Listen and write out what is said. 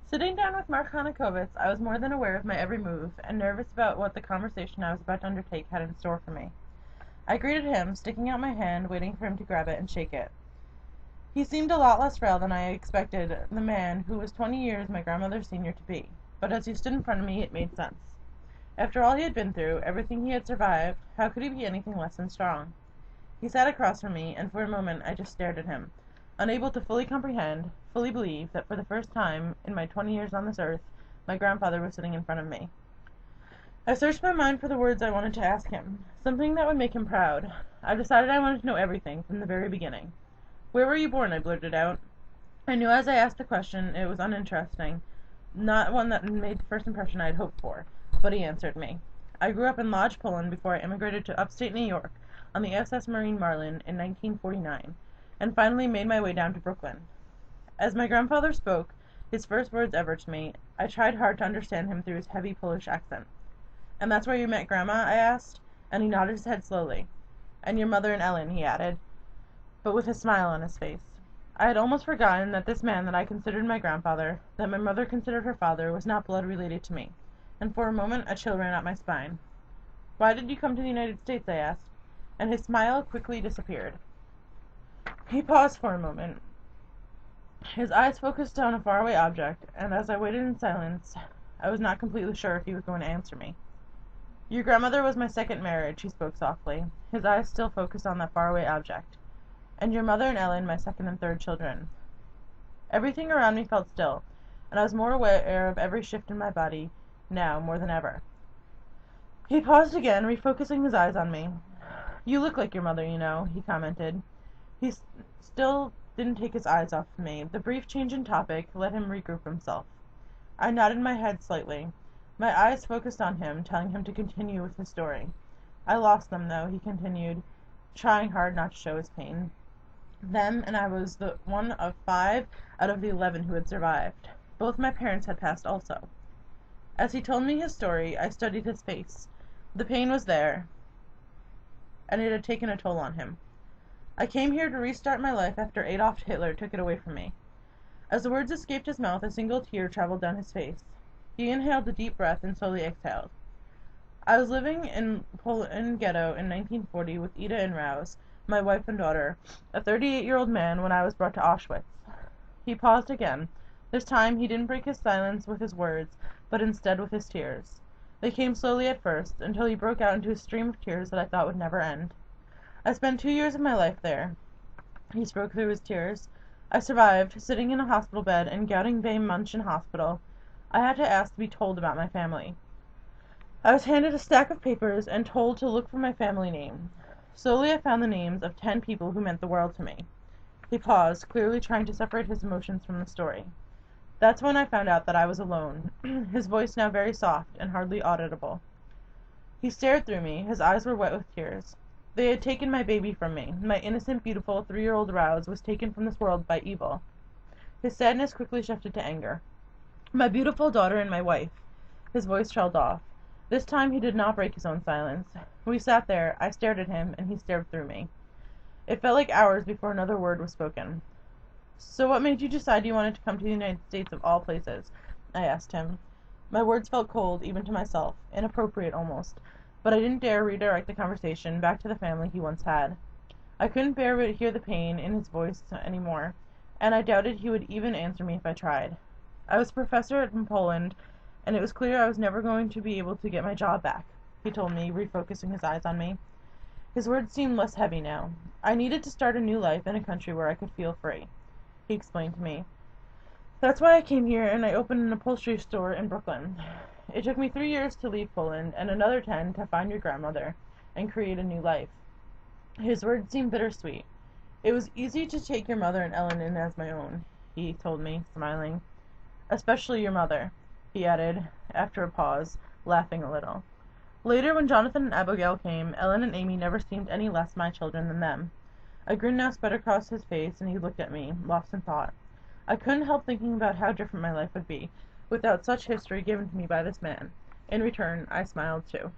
Sitting down with Mark Hanakovitz, I was more than aware of my every move, and nervous about what the conversation I was about to undertake had in store for me. I greeted him, sticking out my hand, waiting for him to grab it and shake it. He seemed a lot less frail than I expected the man who was 20 years my grandmother's senior to be, but as he stood in front of me it made sense. After all he had been through, everything he had survived, how could he be anything less than strong? He sat across from me, and for a moment I just stared at him, unable to fully comprehend, fully believe that for the first time in my 20 years on this earth my grandfather was sitting in front of me. I searched my mind for the words I wanted to ask him, something that would make him proud. I decided I wanted to know everything, from the very beginning. "Where were you born?" I blurted out. I knew as I asked the question it was uninteresting, not one that made the first impression I had hoped for, but he answered me. "I grew up in Lodz, Poland before I immigrated to upstate New York on the SS Marine Marlin in 1949, and finally made my way down to Brooklyn." As my grandfather spoke, his first words ever to me, I tried hard to understand him through his heavy Polish accent. "And that's where you met Grandma?" I asked, and he nodded his head slowly. "And your mother and Ellen," he added, but with a smile on his face. I had almost forgotten that this man that I considered my grandfather, that my mother considered her father, was not blood related to me, and for a moment a chill ran up my spine. "Why did you come to the United States?" I asked, and his smile quickly disappeared. He paused for a moment. His eyes focused on a faraway object, and as I waited in silence, I was not completely sure if he was going to answer me. "Your grandmother was my second marriage," he spoke softly, his eyes still focused on that faraway object. "And your mother and Ellen my second and third children." Everything around me felt still, and I was more aware of every shift in my body, now more than ever. He paused again, refocusing his eyes on me. "You look like your mother, you know," he commented. He still didn't take his eyes off me. The brief change in topic let him regroup himself. I nodded my head slightly. My eyes focused on him, telling him to continue with his story. "I lost them, though," he continued, trying hard not to show his pain. "Them, and I was the one of 5 out of the 11 who had survived. Both my parents had passed also." As he told me his story, I studied his face. The pain was there, and it had taken a toll on him. "I came here to restart my life after Adolf Hitler took it away from me." As the words escaped his mouth, a single tear traveled down his face. He inhaled a deep breath and slowly exhaled. "I was living in Poland ghetto in 1940 with Ida and Rouse, my wife and daughter, a 38-year-old man, when I was brought to Auschwitz." He paused again. This time he didn't break his silence with his words, but instead with his tears. They came slowly at first, until he broke out into a stream of tears that I thought would never end. "I spent 2 years of my life there." He spoke through his tears. "I survived, sitting in a hospital bed in Gouting Bay Munchen Hospital. I had to ask to be told about my family. I was handed a stack of papers and told to look for my family name. Slowly I found the names of 10 people who meant the world to me." He paused, clearly trying to separate his emotions from the story. "That's when I found out that I was alone," his voice now very soft and hardly audible. He stared through me. His eyes were wet with tears. "They had taken my baby from me. My innocent, beautiful 3-year-old Rouse was taken from this world by evil." His sadness quickly shifted to anger. "My beautiful daughter and my wife." His voice trailed off. This time he did not break his own silence. We sat there. I stared at him, and he stared through me. It felt like hours before another word was spoken. "So what made you decide you wanted to come to the United States of all places?" I asked him. My words felt cold, even to myself, inappropriate almost, but I didn't dare redirect the conversation back to the family he once had. I couldn't bear to hear the pain in his voice any more, and I doubted he would even answer me if I tried. "I was a professor in Poland, and it was clear I was never going to be able to get my job back," he told me, refocusing his eyes on me. His words seemed less heavy now. "I needed to start a new life in a country where I could feel free," he explained to me. "That's why I came here, and I opened an upholstery store in Brooklyn. It took me 3 years to leave Poland, and another 10 to find your grandmother and create a new life." His words seemed bittersweet. "It was easy to take your mother and Ellen in as my own," he told me, smiling. "Especially your mother," he added, after a pause, laughing a little. "Later, when Jonathan and Abigail came, Ellen and Amy never seemed any less my children than them." A grin now spread across his face, and he looked at me, lost in thought. I couldn't help thinking about how different my life would be, without such history given to me by this man. In return, I smiled too.